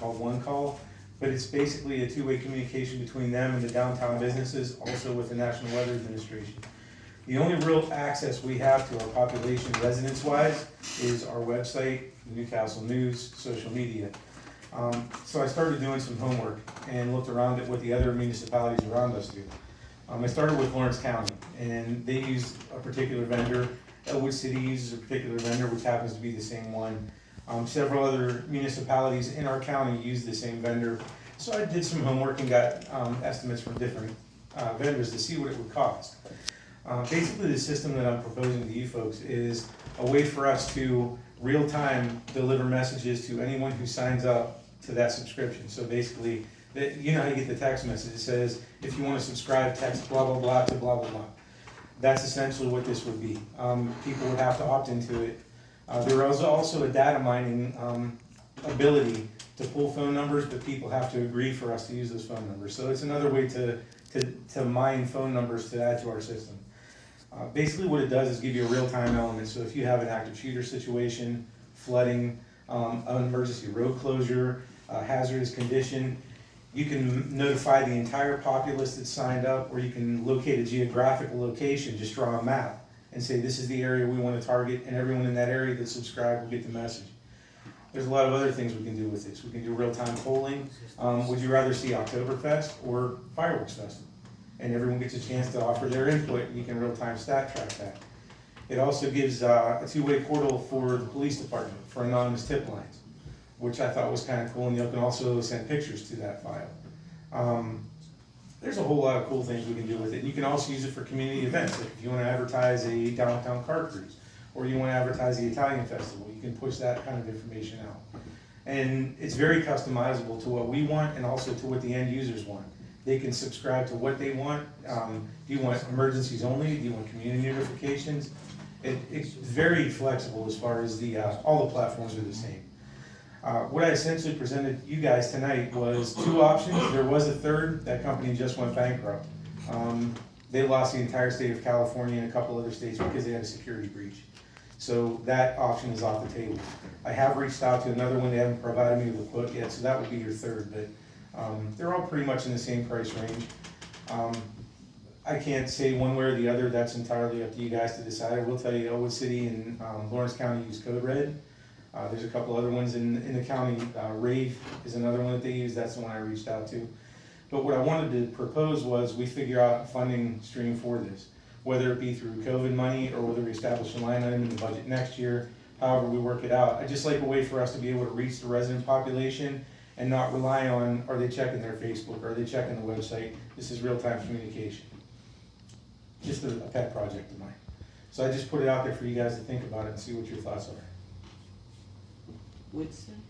called One Call, but it's basically a two-way communication between them and the downtown businesses, also with the National Weather Administration. The only real access we have to our population residence-wise is our website, Newcastle News, social media. So I started doing some homework and looked around at what the other municipalities around us do. I started with Lawrence County, and they use a particular vendor. Elwood City uses a particular vendor, which happens to be the same one. Several other municipalities in our county use the same vendor. So I did some homework and got estimates from different vendors to see what it would cost. Basically, the system that I'm proposing to you folks is a way for us to real-time deliver messages to anyone who signs up to that subscription. So basically, you know how you get the text message. It says, if you want to subscribe, text blah, blah, blah to blah, blah, blah. That's essentially what this would be. People would have to opt into it. There is also a data mining ability to pull phone numbers, but people have to agree for us to use those phone numbers. So it's another way to mine phone numbers to add to our system. Basically what it does is give you a real-time element. So if you have an active shooter situation, flooding, an emergency road closure, a hazardous condition, you can notify the entire populace that's signed up, or you can locate a geographical location, just draw a map and say this is the area we want to target, and everyone in that area that's subscribed will get the message. There's a lot of other things we can do with this. We can do real-time polling. Would you rather see Oktoberfest or Fireworks Festival? And everyone gets a chance to offer their input, and you can real-time stat track that. It also gives a two-way portal for the police department for anonymous tip lines, which I thought was kind of cool, and you can also send pictures to that file. There's a whole lot of cool things we can do with it. And you can also use it for community events. Like if you want to advertise a downtown car cruise, or you want to advertise the Italian festival, you can push that kind of information out. And it's very customizable to what we want and also to what the end users want. They can subscribe to what they want. Do you want emergencies only? Do you want community notifications? It's very flexible as far as all the platforms are the same. What I essentially presented you guys tonight was two options. There was a third. That company just went bankrupt. They lost the entire state of California and a couple other states because they had a security breach. So that option is off the table. I have reached out to another one. They haven't provided me with a quote yet, so that would be your third. But they're all pretty much in the same price range. I can't say one way or the other. That's entirely up to you guys to decide. I will tell you, Elwood City and Lawrence County use Code Red. There's a couple other ones in the county. Rave is another one that they use. That's the one I reached out to. But what I wanted to propose was we figure out a funding stream for this, whether it be through COVID money or whether we establish a line item in the budget next year, however we work it out. I just like a way for us to be able to reach the resident population and not rely on, are they checking their Facebook, are they checking the website? This is real-time communication. Just a pet project of mine. So I just put it out there for you guys to think about it and see what your thoughts are. Woodson?